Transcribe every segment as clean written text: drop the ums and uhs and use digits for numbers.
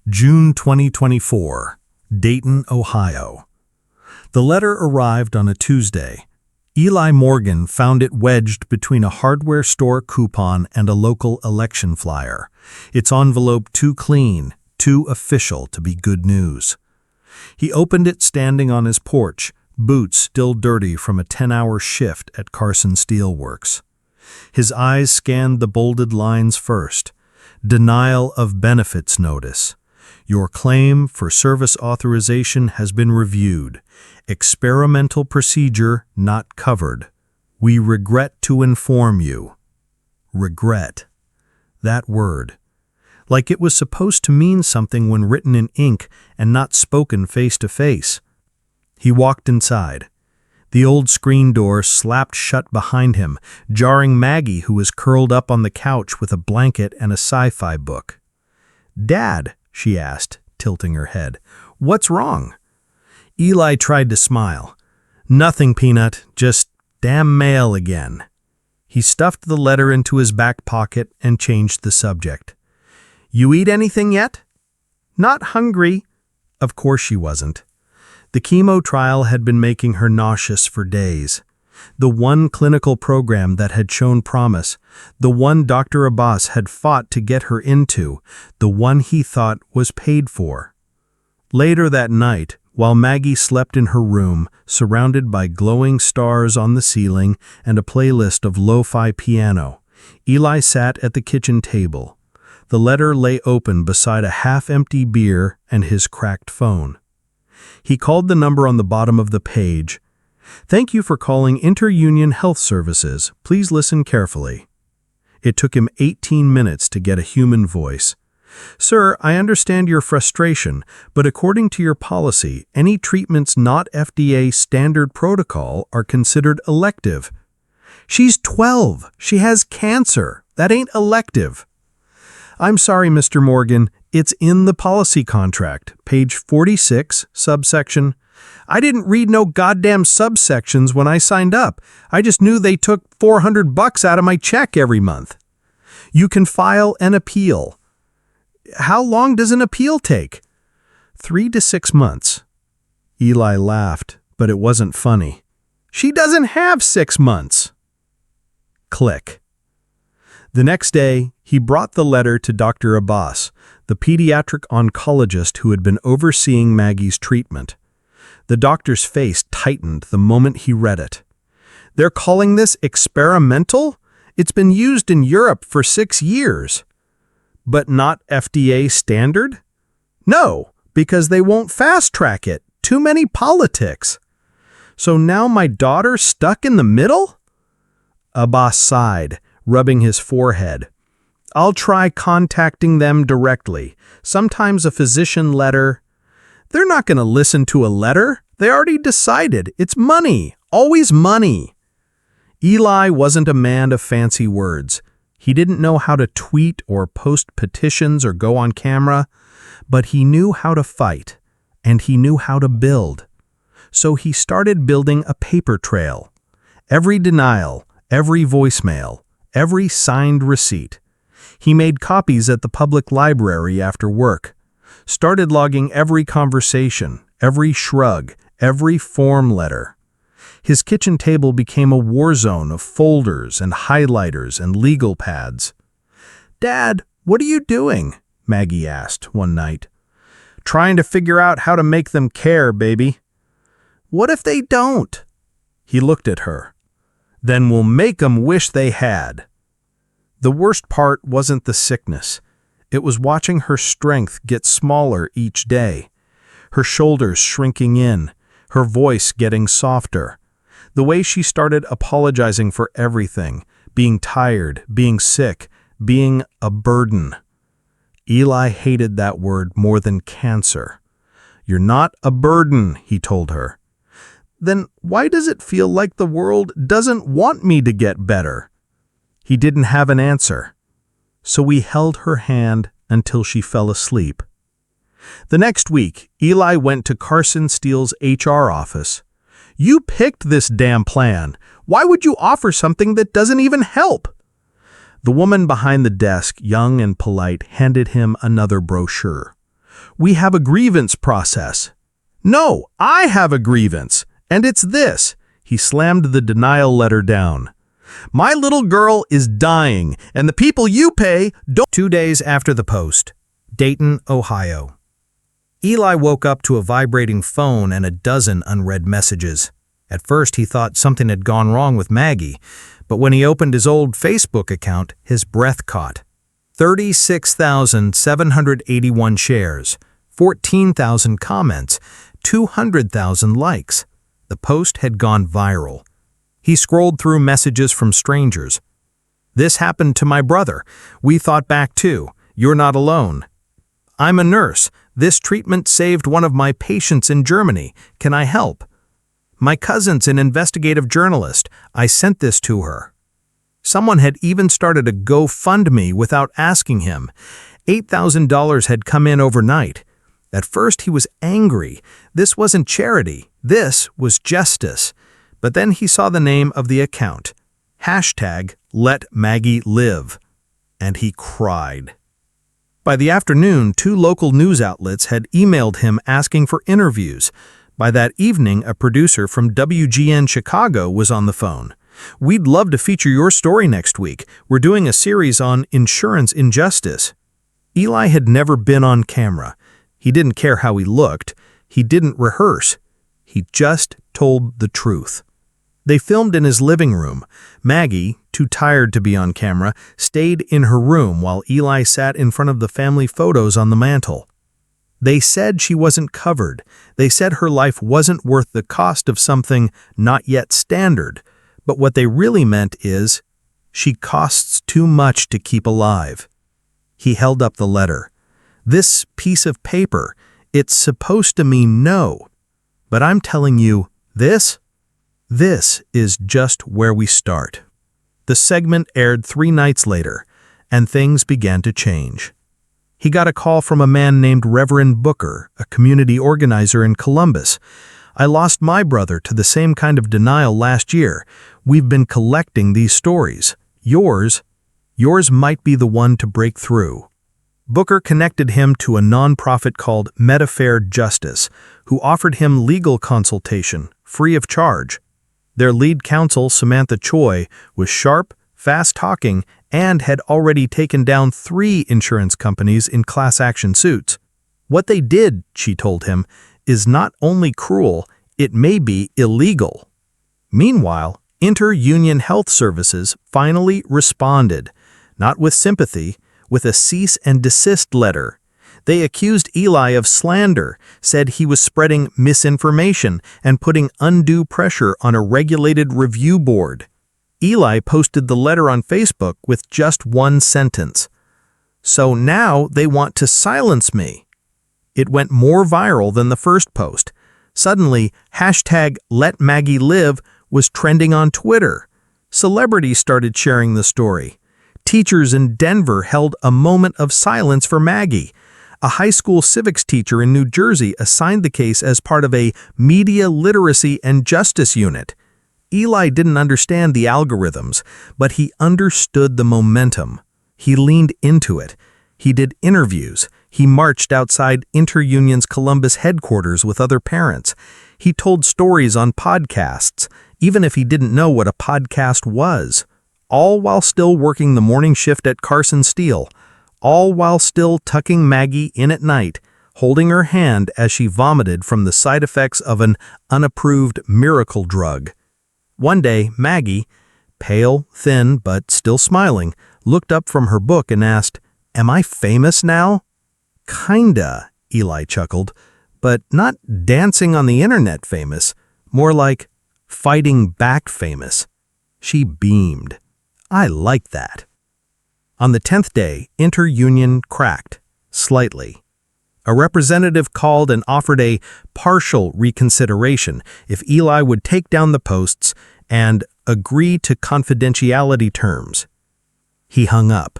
June 2024, Dayton, Ohio. The letter arrived on a Tuesday. Eli Morgan found it wedged between a hardware store coupon and a local election flyer, its envelope too clean, too official to be good news. He opened it standing on his porch, boots still dirty from a 10-hour shift at Carson Steelworks. His eyes scanned the bolded lines first. Denial of benefits notice. Your claim for service authorization has been reviewed. Experimental procedure not covered. We regret to inform you. Regret. That word. Like it was supposed to mean something when written in ink and not spoken face to face. He walked inside. The old screen door slapped shut behind him, jarring Maggie, who was curled up on the couch with a blanket and a sci-fi book. "Dad," she asked, tilting her head, "what's wrong?" Eli tried to smile. "Nothing, Peanut, just damn mail again." He stuffed the letter into his back pocket and changed the subject. "You eat anything yet?" "Not hungry." Of course she wasn't. The chemo trial had been making her nauseous for days. The one clinical program that had shown promise, the one Dr. Abbas had fought to get her into, the one he thought was paid for. Later that night, while Maggie slept in her room, surrounded by glowing stars on the ceiling and a playlist of lo-fi piano, Eli sat at the kitchen table. The letter lay open beside a half-empty beer and his cracked phone. He called the number on the bottom of the page. "Thank you for calling Inter-Union Health Services. Please listen carefully." It took him 18 minutes to get a human voice. "Sir, I understand your frustration, but according to your policy, any treatments not FDA standard protocol are considered elective." "She's 12. She has cancer. That ain't elective." "I'm sorry, Mr. Morgan. It's in the policy contract, page 46, subsection. I didn't read no goddamn subsections when I signed up. I just knew they took $400 out of my check every month. You can file an appeal." "How long does an appeal take?" 3 to 6 months. Eli laughed, but it wasn't funny. "She doesn't have 6 months." Click. The next day, he brought the letter to Dr. Abbas, the pediatric oncologist who had been overseeing Maggie's treatment. The doctor's face tightened the moment he read it. "They're calling this experimental? It's been used in Europe for 6 years. But not FDA standard?" "No, because they won't fast-track it. Too many politics." "So now my daughter's stuck in the middle?" Abbas sighed, rubbing his forehead. "I'll try contacting them directly. Sometimes a physician letter." "They're not going to listen to a letter. They already decided. It's money. Always money." Eli wasn't a man of fancy words. He didn't know how to tweet or post petitions or go on camera, but he knew how to fight, and he knew how to build. So he started building a paper trail. Every denial, every voicemail, every signed receipt. He made copies at the public library after work, started logging every conversation, every shrug, every form letter. His kitchen table became a war zone of folders and highlighters and legal pads. "Dad, what are you doing?" Maggie asked one night. "Trying to figure out how to make them care, baby." "What if they don't?" He looked at her. "Then we'll make 'em wish they had." The worst part wasn't the sickness. It was watching her strength get smaller each day. Her shoulders shrinking in, her voice getting softer. The way she started apologizing for everything, being tired, being sick, being a burden. Eli hated that word more than cancer. "You're not a burden," he told her. "Then why does it feel like the world doesn't want me to get better?" He didn't have an answer. So he held her hand until she fell asleep. The next week, Eli went to Carson Steele's HR office. "You picked this damn plan. Why would you offer something that doesn't even help?" The woman behind the desk, young and polite, handed him another brochure. We have a grievance process." "No, I have a grievance, and it's this." He slammed the denial letter down. "My little girl is dying, and the people you pay don't—" 2 days after the post, Dayton, Ohio. Eli woke up to a vibrating phone and a dozen unread messages. At first, he thought something had gone wrong with Maggie, but when he opened his old Facebook account, his breath caught. 36,781 shares, 14,000 comments, 200,000 likes. The post had gone viral. He scrolled through messages from strangers. "This happened to my brother. We thought back too. You're not alone. I'm a nurse. This treatment saved one of my patients in Germany. Can I help? My cousin's an investigative journalist. I sent this to her." Someone had even started a GoFundMe without asking him. $8,000 had come in overnight. At first he was angry. This wasn't charity. This was justice. But then he saw the name of the account. #LetMaggieLive. And he cried. By the afternoon, 2 local news outlets had emailed him asking for interviews. By that evening, a producer from WGN Chicago was on the phone. "We'd love to feature your story next week. We're doing a series on insurance injustice." Eli had never been on camera. He didn't care how he looked. He didn't rehearse. He just told the truth. They filmed in his living room. Maggie, too tired to be on camera, stayed in her room while Eli sat in front of the family photos on the mantle. They said she wasn't covered. They said her life wasn't worth the cost of something not yet standard. But what they really meant is, she costs too much to keep alive. He held up the letter. "This piece of paper, it's supposed to mean no. But I'm telling you, this is just where we start." The segment aired 3 nights later, and things began to change. He got a call from a man named Reverend Booker, a community organizer in Columbus. "I lost my brother to the same kind of denial last year. We've been collecting these stories. Yours might be the one to break through." Booker connected him to a nonprofit called Metafair Justice, who offered him legal consultation, free of charge. Their lead counsel, Samantha Choi, was sharp, fast-talking, and had already taken down 3 insurance companies in class action suits. What they did, she told him, is not only cruel, it may be illegal. Meanwhile, Inter-Union Health Services finally responded, not with sympathy, with a cease and desist letter. They accused Eli of slander, said he was spreading misinformation and putting undue pressure on a regulated review board. Eli posted the letter on Facebook with just 1 sentence. "So now they want to silence me." It went more viral than the first post. Suddenly, #LetMaggieLive was trending on Twitter. Celebrities started sharing the story. Teachers in Denver held a moment of silence for Maggie. A high school civics teacher in New Jersey assigned the case as part of a media literacy and justice unit. Eli didn't understand the algorithms, but he understood the momentum. He leaned into it. He did interviews. He marched outside Interunion's Columbus headquarters with other parents. He told stories on podcasts, even if he didn't know what a podcast was. All while still working the morning shift at Carson Steel. All while still tucking Maggie in at night, holding her hand as she vomited from the side effects of an unapproved miracle drug. One day, Maggie, pale, thin, but still smiling, looked up from her book and asked, "Am I famous now?" "Kinda," Eli chuckled, "but not dancing on the internet famous, more like fighting back famous." She beamed. "I like that." On the 10th day, Interunion cracked, slightly. A representative called and offered a partial reconsideration if Eli would take down the posts and agree to confidentiality terms. He hung up.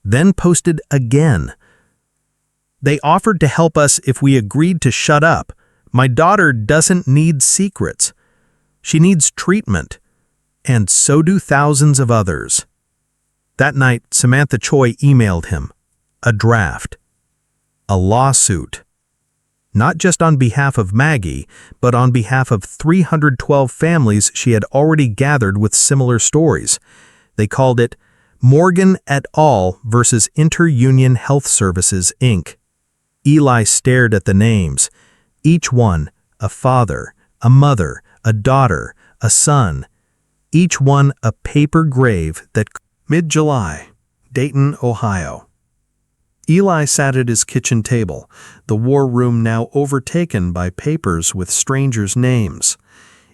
Then posted again. "They offered to help us if we agreed to shut up. My daughter doesn't need secrets. She needs treatment. And so do thousands of others." That night, Samantha Choi emailed him. A draft. A lawsuit. Not just on behalf of Maggie, but on behalf of 312 families she had already gathered with similar stories. They called it Morgan et al. Versus Inter-Union Health Services, Inc. Eli stared at the names. Each one, a father, a mother, a daughter, a son. Each one a paper grave that... Mid-July, Dayton, Ohio. Eli sat at his kitchen table, the war room now overtaken by papers with strangers' names.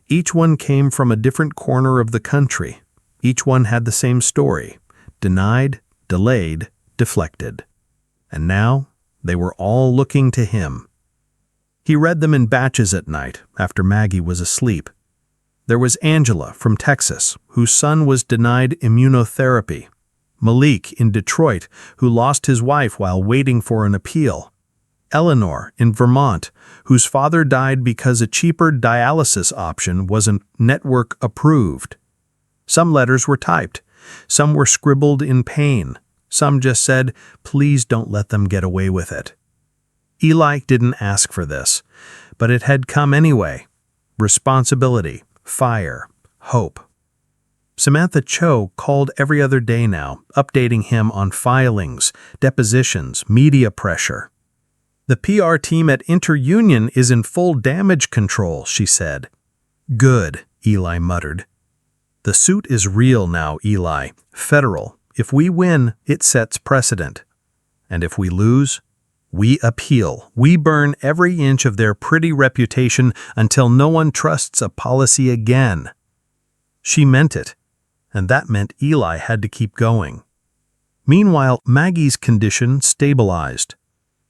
Each one came from a different corner of the country. Each one had the same story: denied, delayed, deflected. And now they were all looking to him. He read them in batches at night, after Maggie was asleep. There was Angela from Texas, whose son was denied immunotherapy. Malik in Detroit, who lost his wife while waiting for an appeal. Eleanor in Vermont, whose father died because a cheaper dialysis option wasn't network approved. Some letters were typed. Some were scribbled in pain. Some just said, "Please don't let them get away with it." Eli didn't ask for this, but it had come anyway. Responsibility, fire, hope. Samantha Cho called every other day now, updating him on filings, depositions, media pressure. "The PR team at Inter-Union is in full damage control," she said. "Good," Eli muttered. "The suit is real now, Eli. Federal. If we win, it sets precedent. And if we lose, we appeal. We burn every inch of their pretty reputation until no one trusts a policy again." She meant it, and that meant Eli had to keep going. Meanwhile, Maggie's condition stabilized.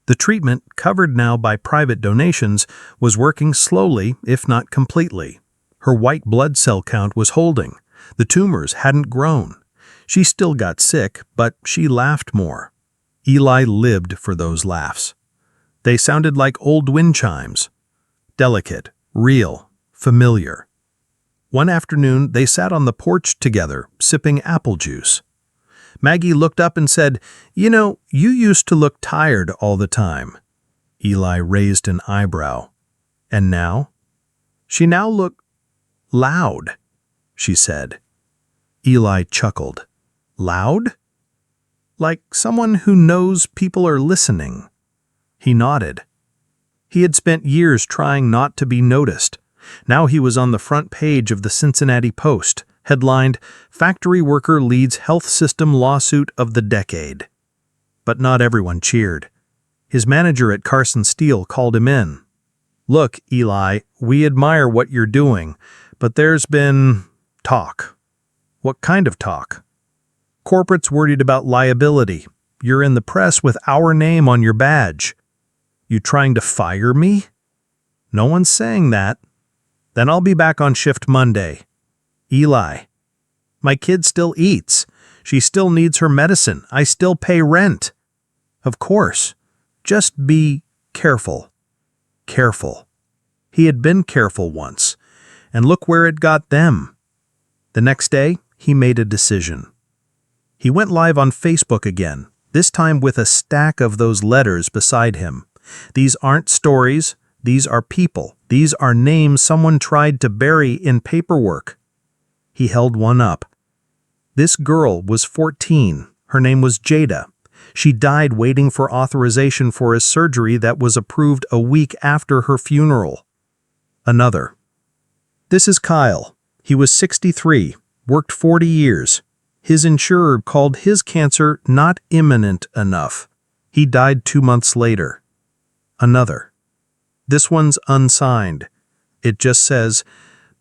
The treatment, covered now by private donations, was working slowly, if not completely. Her white blood cell count was holding. The tumors hadn't grown. She still got sick, but she laughed more. Eli lived for those laughs. They sounded like old wind chimes. Delicate, real, familiar. One afternoon, they sat on the porch together, sipping apple juice. Maggie looked up and said, "You know, you used to look tired all the time." Eli raised an eyebrow. "And now?" "She now looked loud," she said. Eli chuckled. "Loud?" "Like someone who knows people are listening." He nodded. He had spent years trying not to be noticed. Now he was on the front page of the Cincinnati Post, headlined, "Factory Worker Leads Health System Lawsuit of the Decade." But not everyone cheered. His manager at Carson Steel called him in. "Look, Eli, we admire what you're doing, but there's been talk." "What kind of talk?" "Corporate's worried about liability. You're in the press with our name on your badge." "You trying to fire me?" "No one's saying that." "Then I'll be back on shift Monday." "Eli, my kid still eats. She still needs her medicine. I still pay rent." "Of course. Just be careful." Careful. He had been careful once, and look where it got them. The next day, he made a decision. He went live on Facebook again, this time with a stack of those letters beside him. These aren't stories. These are people. These are names someone tried to bury in paperwork. He held one up. This girl was 14. Her name was Jada. She died waiting for authorization for a surgery that was approved a week after her funeral. Another. "This is Kyle. He was 63, worked 40 years. His insurer called his cancer not imminent enough. He died 2 months later." Another. "This one's unsigned. It just says,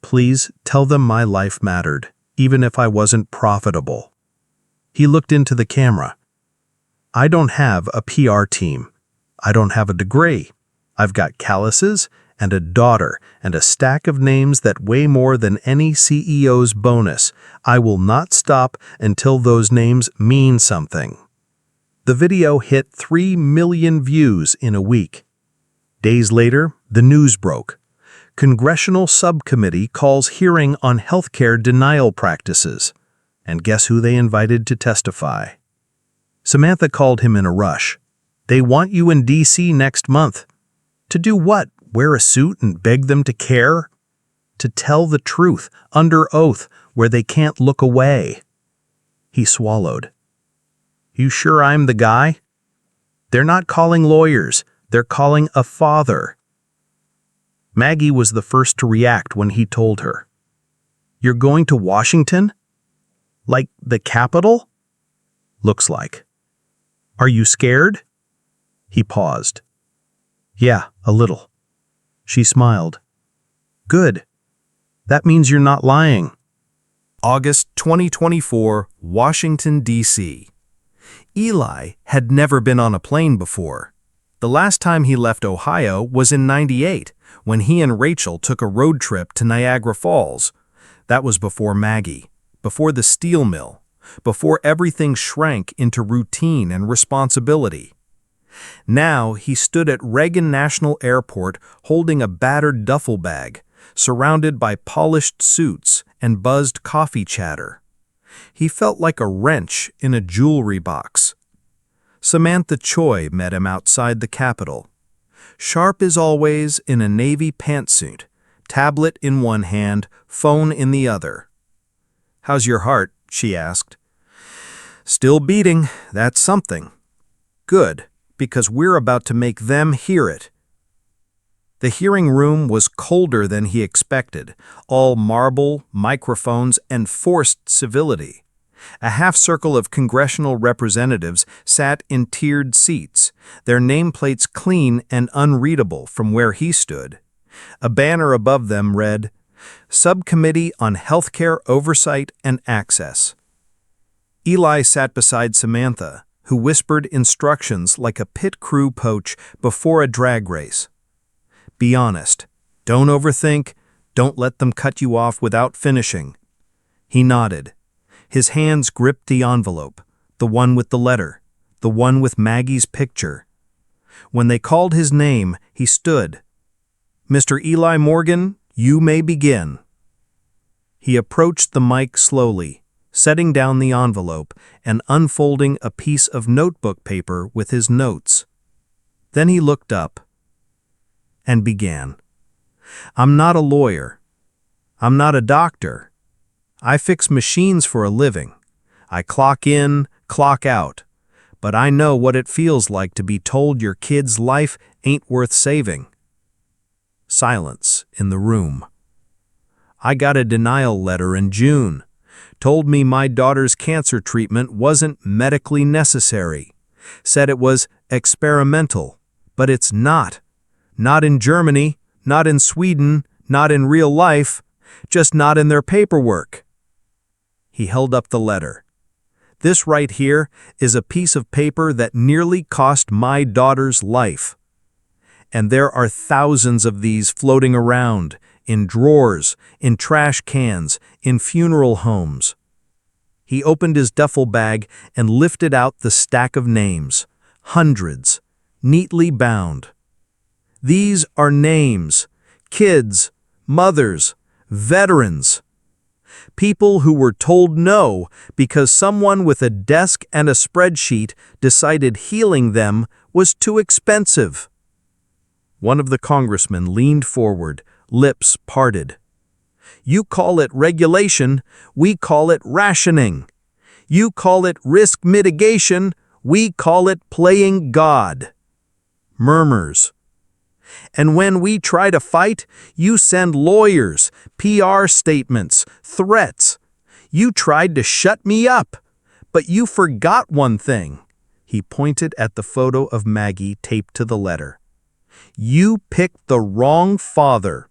'Please tell them my life mattered, even if I wasn't profitable.'" He looked into the camera. "I don't have a PR team. I don't have a degree. I've got calluses and a daughter and a stack of names that weigh more than any CEO's bonus. I will not stop until those names mean something." The video hit 3 million views in a week. Days later, the news broke. Congressional subcommittee calls hearing on healthcare denial practices. And guess who they invited to testify? Samantha called him in a rush. They want you in D.C. next month. To do what? Wear a suit and beg them to care? To tell the truth, under oath, where they can't look away. He swallowed. You sure I'm the guy? They're not calling lawyers. They're calling a father. Maggie was the first to react when he told her. You're going to Washington? Like the Capitol? Looks like. Are you scared? He paused. Yeah, a little. She smiled. Good. That means you're not lying. August 2024, Washington, D.C. Eli had never been on a plane before. The last time he left Ohio was in '98, when he and Rachel took a road trip to Niagara Falls. That was before Maggie, before the steel mill, before everything shrank into routine and responsibility. Now he stood at Reagan National Airport holding a battered duffel bag, surrounded by polished suits and buzzed coffee chatter. He felt like a wrench in a jewelry box. Samantha Choi met him outside the Capitol. Sharp as always in a navy pantsuit, tablet in one hand, phone in the other. How's your heart? She asked. Still beating, that's something. Good, because we're about to make them hear it. The hearing room was colder than he expected, all marble, microphones, and forced civility. A half-circle of congressional representatives sat in tiered seats, their nameplates clean and unreadable from where he stood. A banner above them read, Subcommittee on Healthcare Oversight and Access. Eli sat beside Samantha, who whispered instructions like a pit crew coach before a drag race. Be honest. Don't overthink. Don't let them cut you off without finishing. He nodded. His hands gripped the envelope, the one with the letter, the one with Maggie's picture. When they called his name, he stood. Mr. Eli Morgan, you may begin. He approached the mic slowly, setting down the envelope and unfolding a piece of notebook paper with his notes. Then he looked up and began. I'm not a lawyer. I'm not a doctor. I fix machines for a living. I clock in, clock out. But I know what it feels like to be told your kid's life ain't worth saving. Silence in the room. I got a denial letter in June. Told me my daughter's cancer treatment wasn't medically necessary. Said it was experimental, but it's not. Not in Germany, not in Sweden, not in real life, just not in their paperwork. He held up the letter. This right here is a piece of paper that nearly cost my daughter's life. And there are thousands of these floating around, in drawers, in trash cans, in funeral homes. He opened his duffel bag and lifted out the stack of names, hundreds, neatly bound. These are names, kids, mothers, veterans. People who were told no because someone with a desk and a spreadsheet decided healing them was too expensive. One of the congressmen leaned forward, lips parted. You call it regulation, we call it rationing. You call it risk mitigation, we call it playing God. Murmurs. And when we try to fight, you send lawyers, PR statements, threats. You tried to shut me up, but you forgot one thing. He pointed at the photo of Maggie taped to the letter. You picked the wrong father.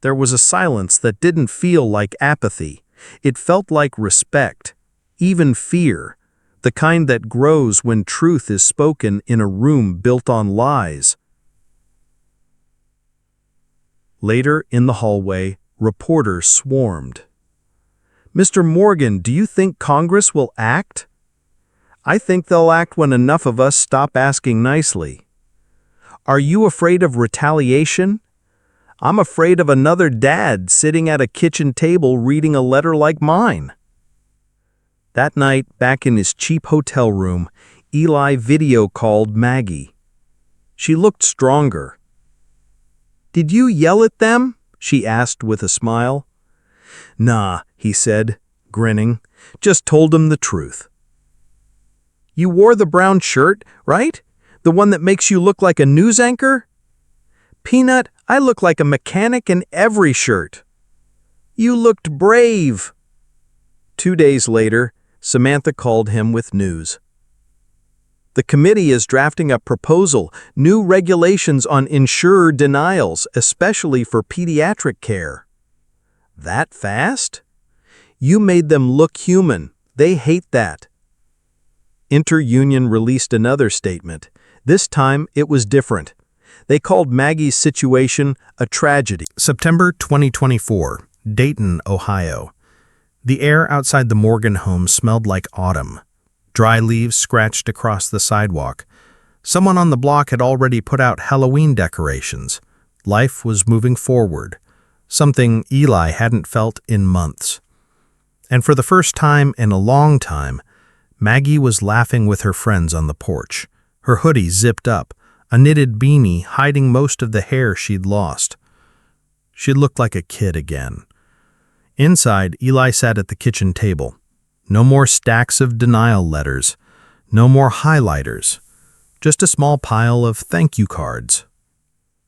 There was a silence that didn't feel like apathy. It felt like respect, even fear. The kind that grows when truth is spoken in a room built on lies. Later, in the hallway, reporters swarmed. Mr. Morgan, do you think Congress will act? I think they'll act when enough of us stop asking nicely. Are you afraid of retaliation? I'm afraid of another dad sitting at a kitchen table reading a letter like mine. That night, back in his cheap hotel room, Eli video-called Maggie. She looked stronger. "Did you yell at them?" she asked with a smile. "Nah," he said, grinning. "Just told them the truth." "You wore the brown shirt, right? The one that makes you look like a news anchor?" "Peanut, I look like a mechanic in every shirt." "You looked brave." 2 days later, Samantha called him with news. "The committee is drafting a proposal, new regulations on insurer denials, especially for pediatric care." "That fast?" "You made them look human. They hate that." Interunion released another statement. This time, it was different. They called Maggie's situation a tragedy. September 2024, Dayton, Ohio. The air outside the Morgan home smelled like autumn. Dry leaves scratched across the sidewalk. Someone on the block had already put out Halloween decorations. Life was moving forward, something Eli hadn't felt in months. And for the first time in a long time, Maggie was laughing with her friends on the porch, her hoodie zipped up, a knitted beanie hiding most of the hair she'd lost. She looked like a kid again. Inside, Eli sat at the kitchen table. No more stacks of denial letters, no more highlighters, just a small pile of thank you cards.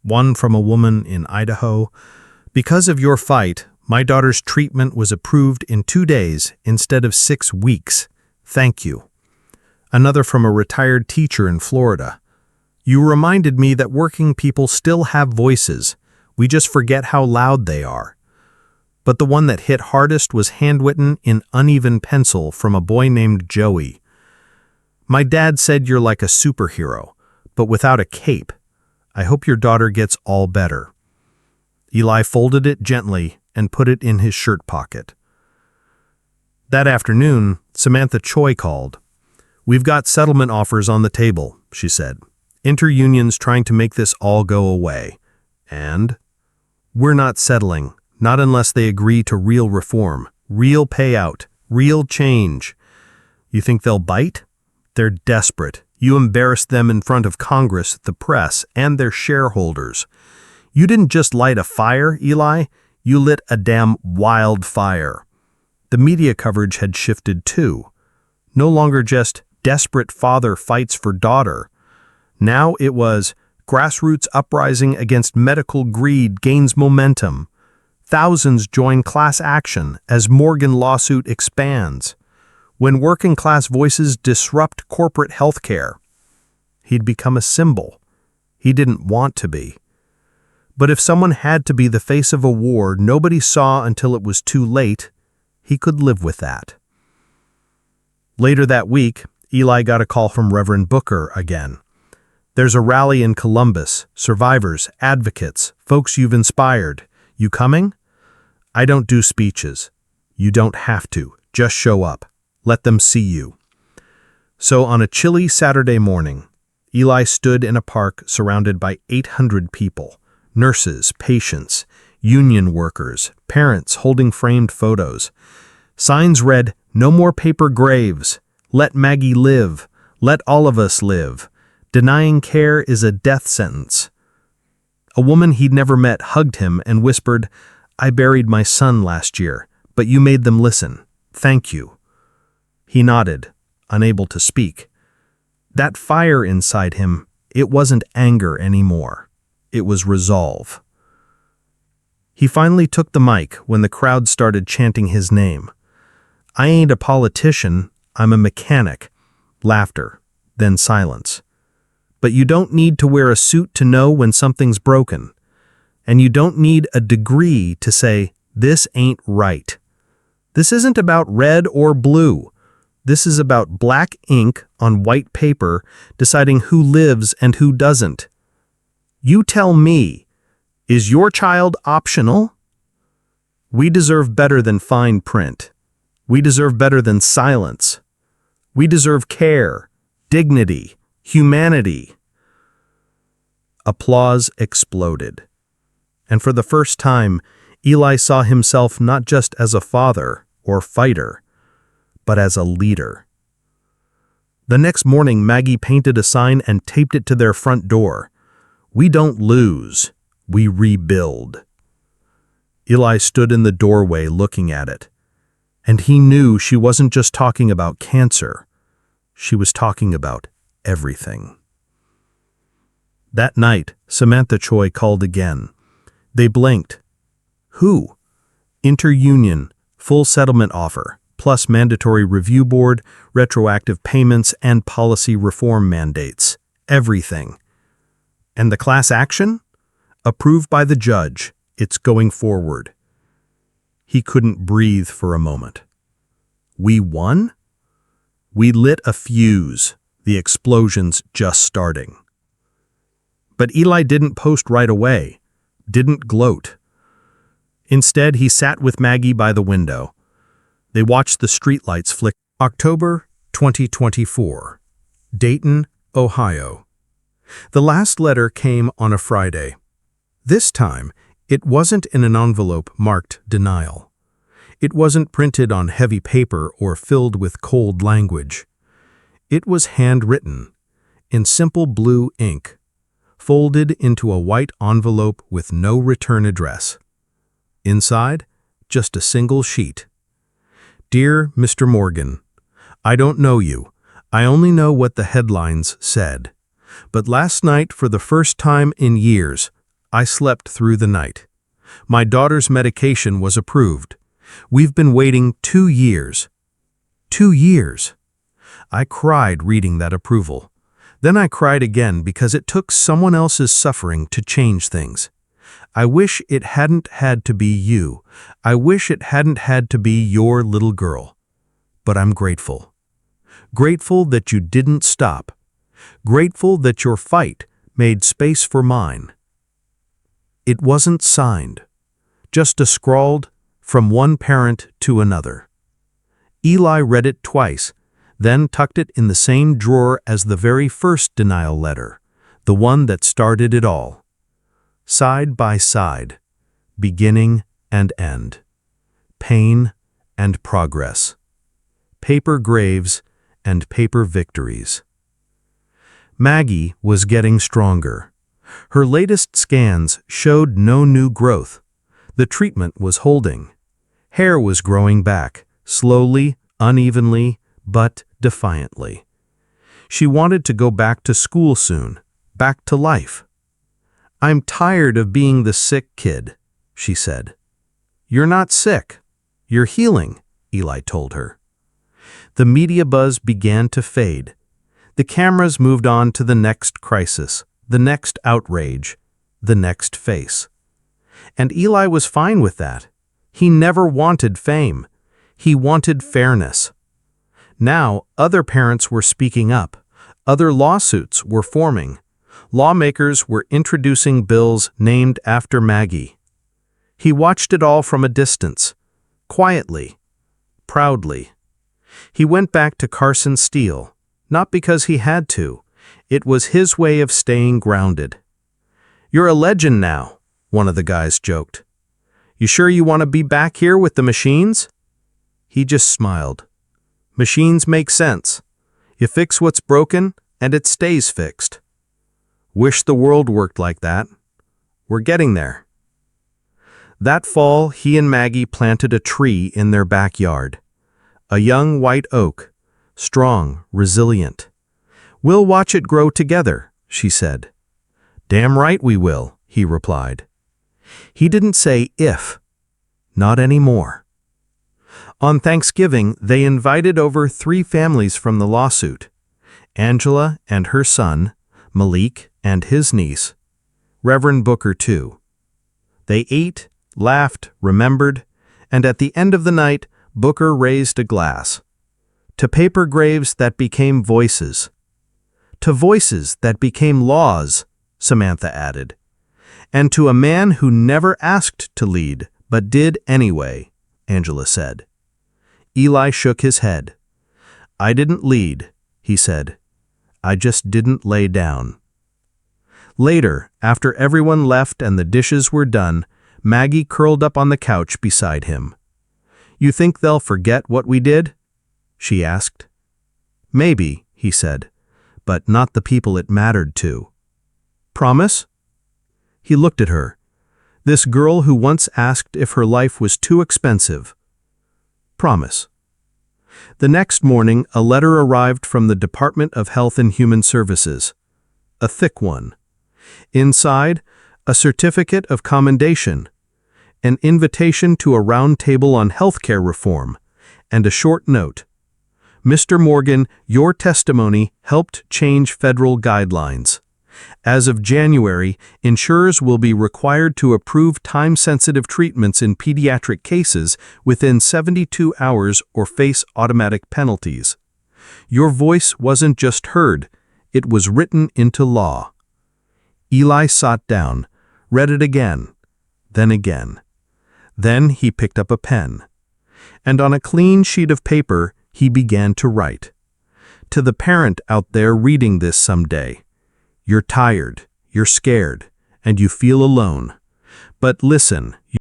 One from a woman in Idaho. "Because of your fight, my daughter's treatment was approved in 2 days instead of 6 weeks. Thank you." Another from a retired teacher in Florida. "You reminded me that working people still have voices. We just forget how loud they are." But the one that hit hardest was handwritten in uneven pencil from a boy named Joey. "My dad said you're like a superhero, but without a cape. I hope your daughter gets all better." Eli folded it gently and put it in his shirt pocket. That afternoon, Samantha Choi called. "We've got settlement offers on the table," she said. "Interunion's trying to make this all go away. And we're not settling. Not unless they agree to real reform, real payout, real change." "You think they'll bite?" "They're desperate. You embarrassed them in front of Congress, the press, and their shareholders. You didn't just light a fire, Eli. You lit a damn wildfire." The media coverage had shifted too. No longer just desperate father fights for daughter. Now it was grassroots uprising against medical greed gains momentum. Thousands join class action as Morgan lawsuit expands. When working-class voices disrupt corporate healthcare. He'd become a symbol. He didn't want to be. But if someone had to be the face of a war nobody saw until it was too late, he could live with that. Later that week, Eli got a call from Reverend Booker again. "There's a rally in Columbus. Survivors, advocates, folks you've inspired. You coming?" "I don't do speeches." "You don't have to. Just show up. Let them see you." So on a chilly Saturday morning, Eli stood in a park surrounded by 800 people, nurses, patients, union workers, parents holding framed photos. Signs read, "No more paper graves. Let Maggie live. Let all of us live. Denying care is a death sentence." A woman he'd never met hugged him and whispered, "I buried my son last year, but you made them listen. Thank you." He nodded, unable to speak. That fire inside him, it wasn't anger anymore. It was resolve. He finally took the mic when the crowd started chanting his name. "I ain't a politician, I'm a mechanic." Laughter, then silence. "But you don't need to wear a suit to know when something's broken. And you don't need a degree to say, this ain't right. This isn't about red or blue. This is about black ink on white paper deciding who lives and who doesn't. You tell me, is your child optional? We deserve better than fine print. We deserve better than silence. We deserve care, dignity, humanity." Applause exploded. And for the first time, Eli saw himself not just as a father or fighter, but as a leader. The next morning, Maggie painted a sign and taped it to their front door. "We don't lose, we rebuild." Eli stood in the doorway looking at it, and he knew she wasn't just talking about cancer. She was talking about everything. That night, Samantha Choi called again. They blinked. Who? Interunion, full settlement offer, plus mandatory review board, retroactive payments, and policy reform mandates. Everything. And the class action? Approved by the judge. It's going forward. He couldn't breathe for a moment. We won? We lit a fuse, the explosions just starting. But Eli didn't post right away, didn't gloat. Instead, he sat with Maggie by the window. They watched the streetlights flicker. October 2024, Dayton, Ohio. The last letter came on a Friday. This time, it wasn't in an envelope marked denial. It wasn't printed on heavy paper or filled with cold language. It was handwritten, in simple blue ink, folded into a white envelope with no return address. Inside, just a single sheet. Dear Mr. Morgan, I don't know you. I only know what the headlines said. But last night, for the first time in years, I slept through the night. My daughter's medication was approved. We've been waiting 2 years. 2 years. I cried reading that approval. Then I cried again because it took someone else's suffering to change things. I wish it hadn't had to be you. I wish it hadn't had to be your little girl. But I'm grateful. Grateful that you didn't stop. Grateful that your fight made space for mine. It wasn't signed, just a scrawled from one parent to another. Eli read it twice, then tucked it in the same drawer as the very first denial letter, the one that started it all. Side by side, beginning and end, pain and progress, paper graves and paper victories. Maggie was getting stronger. Her latest scans showed no new growth. The treatment was holding. Hair was growing back, slowly, unevenly, but defiantly. She wanted to go back to school soon, back to life. I'm tired of being the sick kid, she said. You're not sick. You're healing, Eli told her. The media buzz began to fade. The cameras moved on to the next crisis, the next outrage, the next face. And Eli was fine with that. He never wanted fame. He wanted fairness. Now, other parents were speaking up. Other lawsuits were forming. Lawmakers were introducing bills named after Maggie. He watched it all from a distance, quietly, proudly. He went back to Carson Steel, not because he had to. It was his way of staying grounded. You're a legend now, one of the guys joked. You sure you want to be back here with the machines? He just smiled. Machines make sense. You fix what's broken, and it stays fixed. Wish the world worked like that. We're getting there. That fall, he and Maggie planted a tree in their backyard. A young white oak, strong, resilient. We'll watch it grow together, she said. Damn right we will, he replied. He didn't say if. Not anymore. On Thanksgiving, they invited over 3 families from the lawsuit. Angela and her son, Malik and his niece, Reverend Booker too. They ate, laughed, remembered, and at the end of the night, Booker raised a glass. To paper graves that became voices. To voices that became laws, Samantha added. And to a man who never asked to lead, but did anyway, Angela said. Eli shook his head. I didn't lead, he said. I just didn't lay down. Later, after everyone left and the dishes were done, Maggie curled up on the couch beside him. You think they'll forget what we did? She asked. Maybe, he he said, but not the people it mattered to. Promise? He looked at her. This girl who once asked if her life was too expensive. Promise. The next morning, a letter arrived from the Department of Health and Human Services. A thick one. Inside, a certificate of commendation, an invitation to a round table on healthcare reform, and a short note. Mr. Morgan, your testimony helped change federal guidelines. As of January, insurers will be required to approve time-sensitive treatments in pediatric cases within 72 hours or face automatic penalties. Your voice wasn't just heard, it was written into law. Eli sat down, read it again, then again. Then he picked up a pen. And on a clean sheet of paper, he began to write. To the parent out there reading this someday, you're tired, you're scared, and you feel alone. But listen,